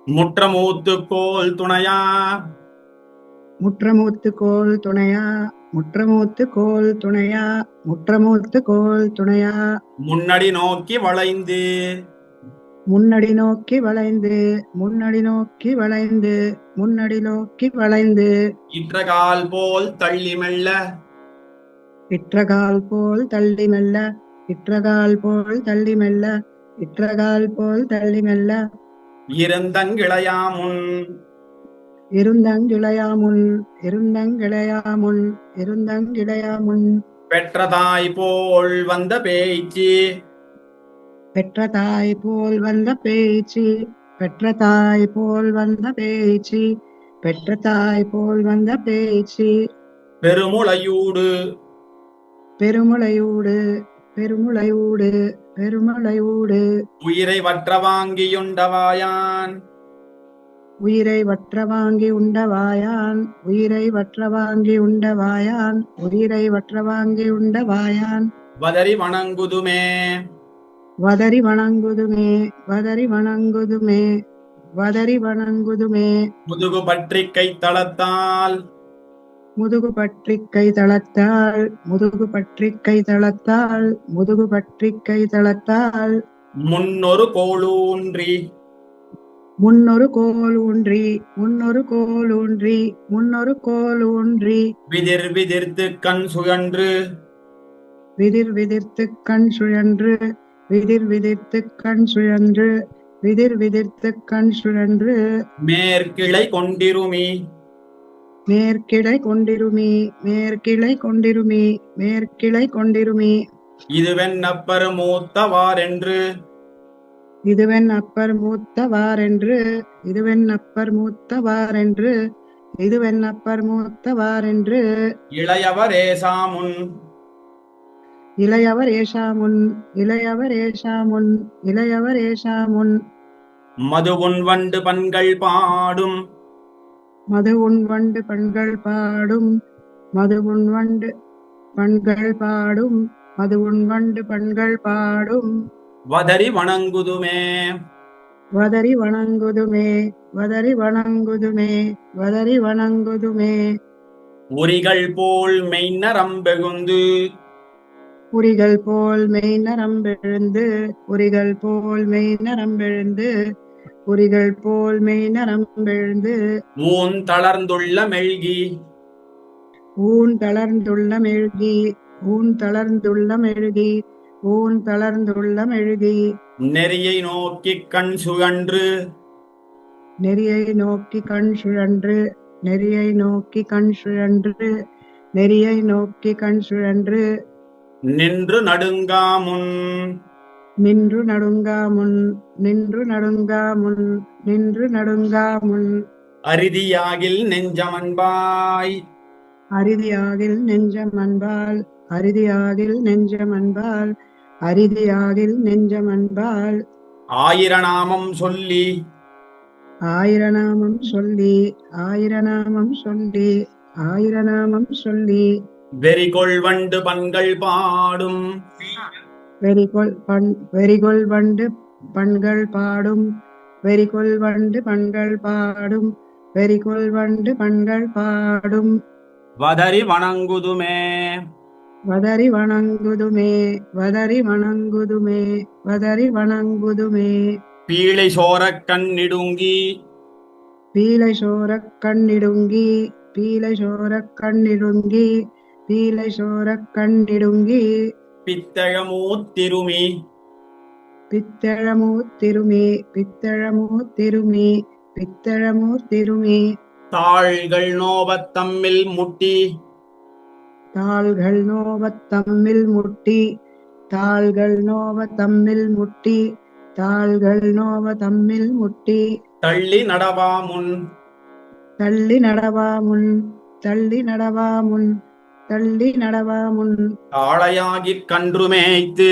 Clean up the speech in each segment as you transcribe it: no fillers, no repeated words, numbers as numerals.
முற்றமூத்துக்கோல் துணையா முற்றமூத்து கோல் துணையா முற்றமூத்து கோல் துணையா முற்றமூத்து கோல் துணையா முன்னடி நோக்கி வளைந்து முன்னடி நோக்கி வளைந்து முன்னடி நோக்கி வளைந்து முன்னடி நோக்கி வளைந்து இற்றகால் போல் தள்ளி மெல்ல இற்றகால் போல் தள்ளி மெல்ல இற்றகால் போல் தள்ளி மெல்ல இற்றகால் போல் தள்ளி மெல்ல இருந்தங்கிளையாமுன் இருந்தங்கிளையாமுன் இருந்தங்கிளையாமுன் இருந்தங்கிளையாமுன் பெற்றதாய் போல் வந்த பேச்சு பெற்ற தாய் போல் வந்த பேச்சு பெற்ற தாய் போல் வந்த பேச்சு பெற்ற தாய் போல் வந்த பேச்சு பெருமுளையூடு பெருமுளையூடு பெருமுளையூடு பெருமுளையூடு உயிரை வற்ற வாங்கியுண்டவாயான் உயிரை வற்ற வாங்கி உண்டவாயான் உயிரை வற்ற வாங்கி உண்டவாயான் உயிரை வற்ற வாங்கி உண்டவாயான் வதறி வணங்குதுமே வதறி வணங்குதுமே வதறி வணங்குதுமே வதறி வணங்குதுமே முதுகு பற்றி கை தளத்தால் முதுகு பற்றி கை தளத்தால் முதுகு பற்றி கை தளத்தால் முதுகு பற்றி கை தளத்தால் முன்னொரு கோளூன்றி முன்னொரு கோல் ஊன்றி முன்னொரு கோல் ஊன்றி முன்னொரு கோல் ஊன்றி விதிர் விதிர்த்து கண் சுழன்று விதிர் விதிர்த்து கண் சுழன்று விதிர் விதிர்த்து கண் சுழன்று விதிர் விதிர்த்து கண் சுழன்று மேற்கிளை கொண்டிருமி மேற்கிளை கொண்டிருமி மேற்கிளை கொண்டிருமி மேற்கிளை கொண்டிருமி இதுவென்னப்பர் மூத்தவாரென்று இதுவென் அப்பர் மூத்தவாரென்று இதுவென் அப்பர் மூத்தவாரென்று இதுவென் அப்பர் மூத்தவாரென்று இளையவர் ஏசாமுன் இளையவர் ஏஷாமுன் இளையவர் ஏஷாமுன் இளையவர் ஏஷாமுன் மதுவுன் வண்டு பண்கள் பாடும் மது உன் வண்டு பண்கள் பாடும் மது உன் வண்டு பண்கள் பாடும் மது உன் வண்டு பண்கள் பாடும் வதறி வணங்குதுமே வதறி வணங்குதுமே வதறி வணங்குதுமே வதறி வணங்குதுமே உரிகள் போல் மெய்நரம்பெகுந்து உரிகள் போல் மெய் நரம்பெழுந்து உரிகள் போல் மெய் நரம்பெழுந்து உரிகள் போல் மெய் நரம்பெழுந்து ஊன் தளர்ந்துள்ள மெல்கி ஊன் தளர்ந்துள்ள மெழுகி ஊன் தளர்ந்துள்ள மெழுகி ஊன் தளர்ந்துள்ள மெழுகி நெறியை நோக்கி கண் சுழன்று நெறியை நோக்கி கண் சுழன்று நெறியை நோக்கி கண் சுழன்று நெறியை நோக்கி கண் சுழன்று நின்று நடுங்காமுன் நின்று நடுங்காமுன் நின்று நடுங்காமுன் நின்று நடுங்காமுன் அரிதியாகில் நெஞ்சமன்பாய் அரிதியாகில் நெஞ்சம் அன்பால் அரிதியாகில் நெஞ்சம் அன்பால் அரிதியாகில் நெஞ்சம் அன்பால் ஆயிரநாமம் சொல்லி ஆயிரநாமம் சொல்லி ஆயிரநாமம் சொல்லி ஆயிரநாமம் சொல்லி வெறிகொள் வண்டு பண்கள் பாடும் வெறிகொள் வண்டு பண்கள் பாடும் வெறிகொள் வண்டு பண்கள் பாடும் வெறிகொள் வண்டு பண்கள் பாடும் வதறி வணங்குதுமே வதறி வணங்குதுமே வதறி வணங்குதுமே வதறி வணங்குதுமே பீழை சோரக் கண்ணிடுங்கி பீலை சோரக் கண்ணிடுங்கி பீலை சோரக் கண்ணிடுங்கி பீலை சோரக் கண்ணிடுங்கி பித்தழமூத்திருமி பித்தழமூத்திருமி பித்தழமூத்திருமி பித்தழமூத்திருமி தாள்கள் நோவத் தம்மில் முட்டி தாள்கள் நோவத் தம்மில் முட்டி தாள்கள் நோவ தம்மில் முட்டி தாள்கள் நோவ தம்மில் முட்டி தள்ளி நடவாமுன் தள்ளி நடவாமுன் தள்ளி நடவாமுன் தள்ளி நடவாமுன் காளையாகிக் கன்றுமேய்த்து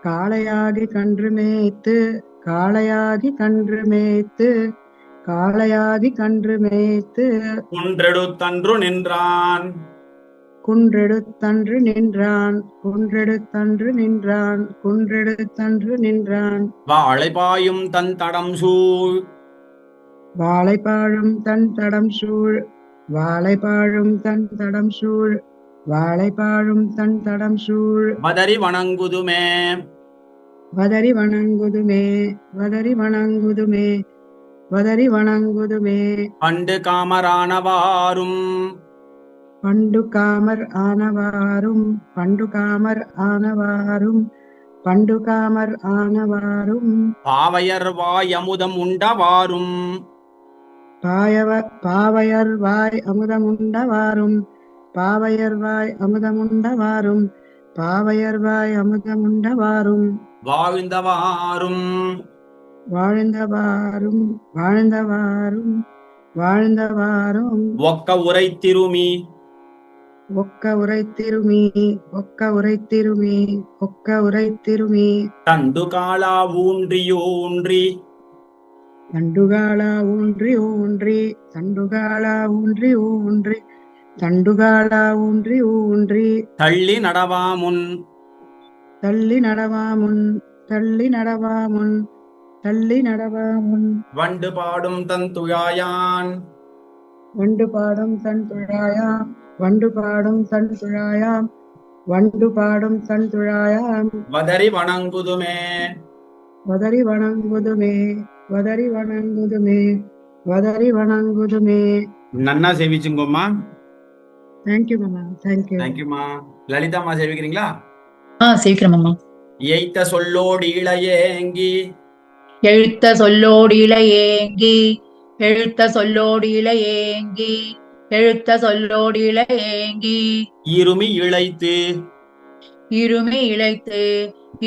காளையாகி கன்று மேய்த்து காளையாகி கன்று மேய்த்து காளையாகி கன்று மேய்த்து குன்றெடுத்தன்று நின்றான் குன்றெடுத்தன்று நின்றான் குன்றெடுத்தன்று நின்றான் குன்றெடுத்தன்று நின்றான் வாழைபாயும் தன் தடம் சூழ் வாழைப்பாழும் தன் தடம் சூழ் வாழைப்பாழும் தன் தடம் சூழ் வாழைப்பாழும் தன் தடம் சூழ் வதரி வணங்குதுமே வதரி வணங்குதுமே வதரி வணங்குதுமே வதரி வணங்குதுமே பண்டு காமரானவாரும் பண்டு காமர் ஆனவாரும் பண்டு காமர் ஆனவாரும் பண்டு காமர் ஆனவாரும் பாவையர் வாய் அமுதம் உண்டவாரும் பாவையர் வாய் அமுதமுண்டவாரும் பாவையர் வாய் அமுதமுண்டவாரும் பாவையர் வாய் அமுதமுண்டவாரும் வாழ்ந்தவாரும் வாழ்ந்தவாரும் வாழ்ந்தவாரும் வாழ்ந்தவாரும் ஒக்க உரைத்திருமி ஒக்க உரைத்திருமி ஒக்க உரைத்திருமி ஒக்க உரைத்திருமி தண்டு காலா ஊன்றியூன்றி தண்டுகாலா ஊன்றி ஊன்றி தண்டுகாலா ஊன்றி ஊன்றி தண்டுகாலா ஊன்றி ஊன்றி தள்ளி நடவாமுன் தள்ளி நடவாமுன் தள்ளி நடவாமுன் தள்ளி நடவாமுன் வண்டு பாடும் தன் துழாயான் வண்டு பாடும் தன் துழாயாம் வண்டு பாடும் தன் துழாயாம் வண்டு பாடும் தன் துழாயாம் வதரி வணங்குதுமே வதரி வணங்குதுமே வதரி வணங்குதுமே வதரி வணங்குதுமே. நன்னா சேவிச்சுங்கோம்மா. தேங்க்யூ மாமா. தேங்க்யூ. தேங்க்யூமா. லலிதாம்மா சேவிக்கிறீங்களா? சேவிக்கிறேன் மாமா. எய்த்த சொல்லோடு இளையேங்கி எழுத்த சொல்லோடு இளையேங்கி எழுத்த சொல்லோடு இளையேங்கி எழுத்த சொல்லோடு இளையேங்கி இருமி இழைத்து இருமி இழைத்து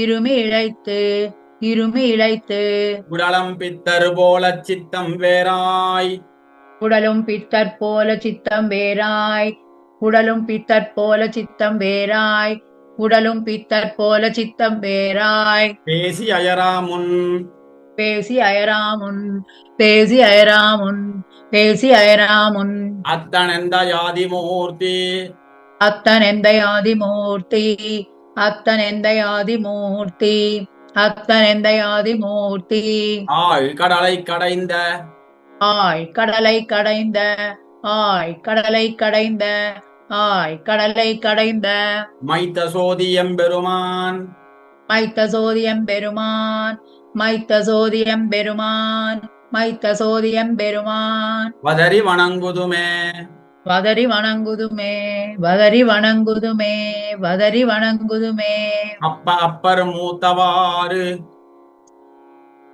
இருமி இழைத்து இருமி இழைத்து உடலம் பித்தர் போல சித்தம் வேறாய் உடலும் பித்தற் போல சித்தம் வேறாய் உடலும் பித்தற் போல சித்தம் வேறாய் உடலும் பித்தற் போல சித்தம் வேறாய் பேசி அயராமுன் பேசி அயராமுன் பேசி அயராமுன் பேசி அயராமுன் அத்தனெந்த யாதிமூர்த்தி அத்தனெந்த யாதிமூர்த்தி அத்தனெந்த யாதிமூர்த்தி அத்தனெந்த யாதிமூர்த்தி ஆள் கடலை கடைந்த ஆய் கடலை கடைந்த ஆய் கடலை கடைந்த ஆய் கடலை கடைந்த மைத்த சோதியம் பெருமான் மைத்த சோதியம் பெருமான் மைத்த சோதியம் பெருமான் மைத்த சோதியம் பெருமான் வதரி வணங்குதுமே வதரி வணங்குதுமே வதரி வணங்குதுமே வதரி வணங்குதுமே அப்பர் மூத்தவாறு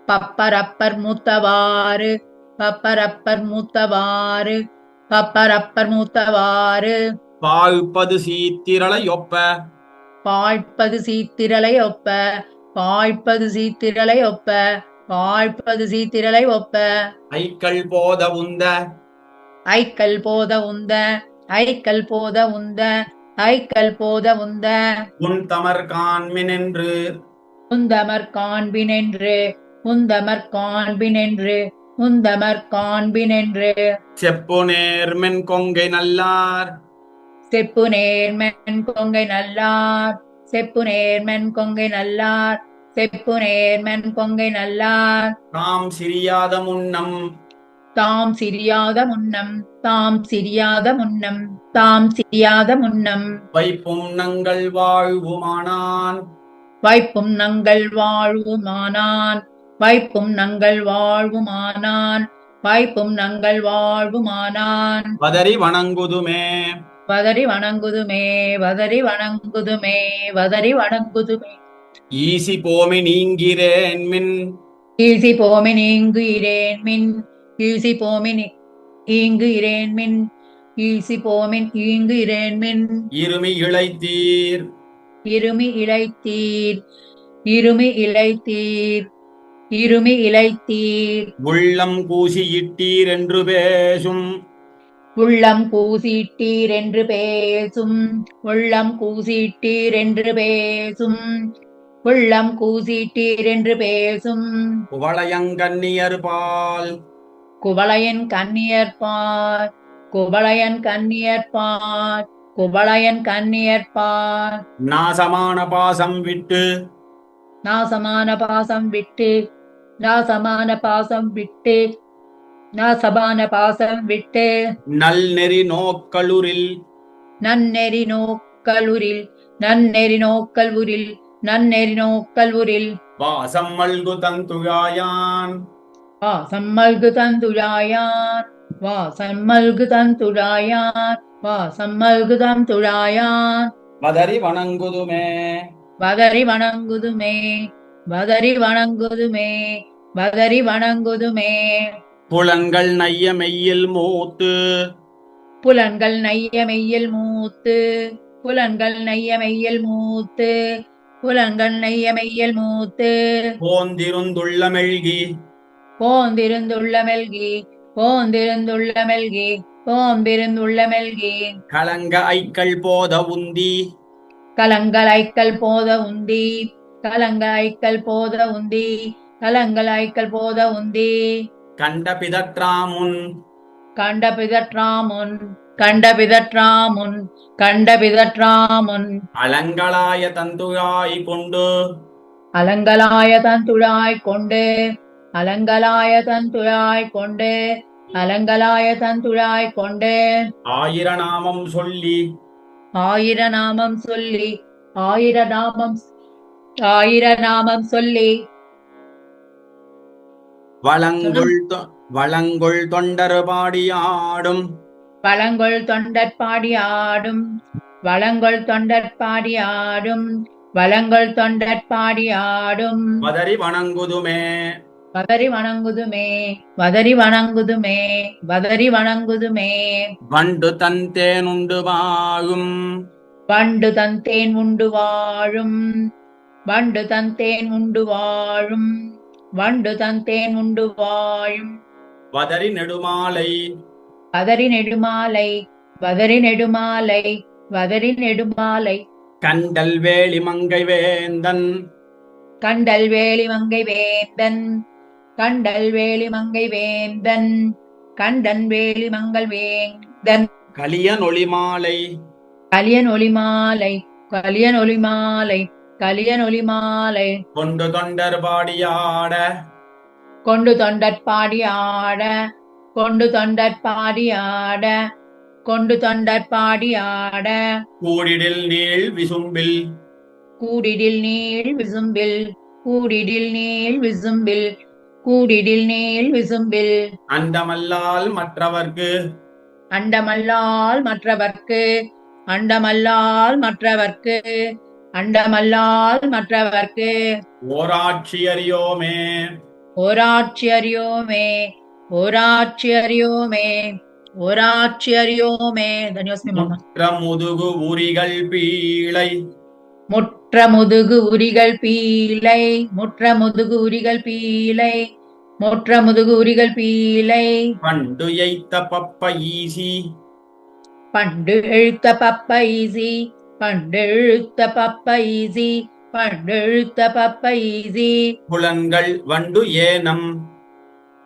பப்பரப்பர் மூத்தவாறு பப்பரப்பர் மூத்தவாறு பப்பரப்பர் மூத்தவாறு பாழ்ப்பது சீத்திரளை ஒப்ப பாழ்ப்பது சீத்திரலை ஒப்ப பாழ்ப்பது சீத்திரலை ஒப்ப பாழ்ப்பது சீத்திரலை ஒப்ப ஐக்கள் போத உந்த ஐக்கல் போத உந்த ஐக்கல் போத உந்த ஐக்கல் போத உந்த உன் தமர் காண்மினென்று உந்தமர் காண்பினென்று உந்தமர் காண்பினென்று உந்தமர் காண்பினென்று செப்பு நேர்மென் கொங்கை நல்லார் செப்பு நேர்மென் கொங்கை நல்லார் செப்பு நேர்மென் கொங்கை நல்லார் செப்பு நேர்மென் கொங்கை நல்லார் தாம் சிறியாத முன்னம் தாம் சிறியாத முன்னம் தாம் சிறியாத முன்னம் தாம் சிறியாத முன்னம் வைப்பும் நங்கள் வாழ்வுமானான் வைப்பும் நங்கள் வாழ்வுமானான் வைப்பும் நங்கள் வாழ்வுமானான் வைப்பும் நங்கள் வாழ்வுமானான் வதரி வணங்குதுமே வதரி வணங்குதுமே வதரி வணங்குதுமே வதரி வணங்குதுமே ஈசி போமி நீங்கிறேன் மின் ஈசி போமி நீங்குகிறேன் மின் ஈசி போமி நீங்குகிறேன் மின் ஈசி போமின் ஈங்குகிறேன் மின் இருமி இழைத்தீர் இருமி இழைத்தீர் இருமி இழைத்தீர் இருமி இழைத்தீர் உள்ளம் கூசியிட்டீர் என்று பேசும் உள்ளம் கூசிட்டீர் என்று பேசும் உள்ளம் கூசிட்டீர் என்று பேசும் உள்ளம் கூசிட்டீர் என்று பேசும் குவளையங்கண்ணியர் பால் குவளையன் கண்ணியர்பார் குவளையன் கண்ணியர்பார் குவளையன் கண்ணியர்பார் நாசமான பாசம் விட்டு நாசமான பாசம் விட்டு நாசமான பாசம் விட்டு நாசமான பாசம் விட்டு நல்நெறி நோக்களுரில் நன்னெறி நோக்கலுரில் நன்னெறி நோக்கல்வுரில் நன்னெறி நோக்கல்வுரில் வாசம் மல்கு தந்துழாயான் வாசம் மல்கு தந்துழாயான் வாசம் மல்கு தந்துழாயான் வாசம் மல்கு தந்துழாயான் வதறி வணங்குதுமே வதறி வணங்குதுமே வதறி வணங்குதுமே வதறி வணங்குதுமே புலன்கள் நைய மெய்யில் மூத்து புலன்கள் நைய மெய்யில் மூத்து புலன்கள் நைய மெய்யில் மூத்து புலன்கள் நைய மெய்யில் மூத்து போந்திருந்துள்ள மெல்கி போந்திருந்துள்ள மெல்கி போந்திருந்துள்ள மெல்கி போம்பிருந்துள்ள மெல்கி கலங்க ஐக்கள் போத உந்தி கலங்கள் ஐக்கல் போத உந்தி கலங்கள் ஐக்கல் போத உந்தி கலங்கள் ஐக்கல் போத உந்தி கண்ட பிதற்றாமுன் கண்ட பிதற்றாமுன் கண்ட பிதற்றாமுன் கண்ட பிதற்றாமுன் அலங்களாய தந்துழாய் கொண்டு அலங்கலாய தந்துழாய் கொண்டு அலங்கலாய தந்துழாய் கொண்டு அலங்கலாய தந்துழாய் கொண்டு ஆயிரநாமம் சொல்லி ஆயிரநாமம் சொல்லி ஆயிரநாமம் ஆயிரநாமம் சொல்லி வளங்கொள் தொண்டர் பாடியாடும் வளங்கொள் தொண்டற்பாடி ஆடும் வளங்கொள் தொண்டற்பாடி ஆடும் வளங்கொள் தொண்டற்பாடி ஆடும் வதறி வணங்குதுமே வதறி வணங்குதுமே வதறி வணங்குதுமே வதறி வணங்குதுமே வண்டு தந்தேனுண்டு வாழும் வண்டு தந்தேன் உண்டு வாழும் வண்டு தந்தேன் உண்டு வாழும் வண்டு தந்தேன் உண்டு வாழும் வதறி நெடுமாலை வதறி நெடுமாலை வதறி நெடுமாலை வதறி நெடுமாலை கண்டல் வேலி மங்கை வேந்தன் கண்டல் வேலி மங்கை வேந்தன் கண்டல் வேலி மங்கை வேந்தன் கண்டன் வேலி மங்கள் வேந்தன் கலியன் ஒளிமாலை கலியன் ஒளிமாலை கலியன் ஒளிமாலை கலியன் ஒளிமாலை கொண்டு தொண்டர் பாடியாட கொண்டு தொண்டற்பாடி ஆட கொண்டு தொண்டற்பாடி ஆட கொண்டு தொண்டற்பாடி ஆட கூடிடில் நீள் விசும்பில் கூடிடில் நீள் விசும்பில் கூடிடில் நீள் விசும்பில் கூடிடில் நீள் விசும்பில் அண்டமல்லால் மற்றவர்க்கு அண்டமல்லால் மற்றவர்க்கு அண்டமல்லால் மற்றவர்க்கு அண்டமல்லால் மற்றவர்க்கு ஓராட்சி அறியோமே ஓராட்சி அறியோமே ஓராட்சி அறியோமே ஓராட்சி அறியோமே தன்யோஸ்மி மாமா முற்ற முதுகு உரிகள் பீளை முற்ற முதுகு உரிகள் பீலை முற்ற முதுகு உரிகள் பீலை முற்ற முதுகு உரிகள் பீலை பண்டு எய்த்த பப்ப ஈசி பண்டு எழுத்த பப்ப ஈசி பண்டு எழுத்த பப்ப ஈசி பண்டு எழுத்த பப்ப ஈசி புலன்கள் வண்டு ஏனம்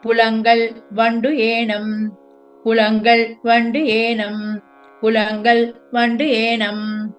புலங்கள் வண்டு ஏனம் புலங்கள் வண்டு ஏனம் புலங்கள் வண்டு ஏனம்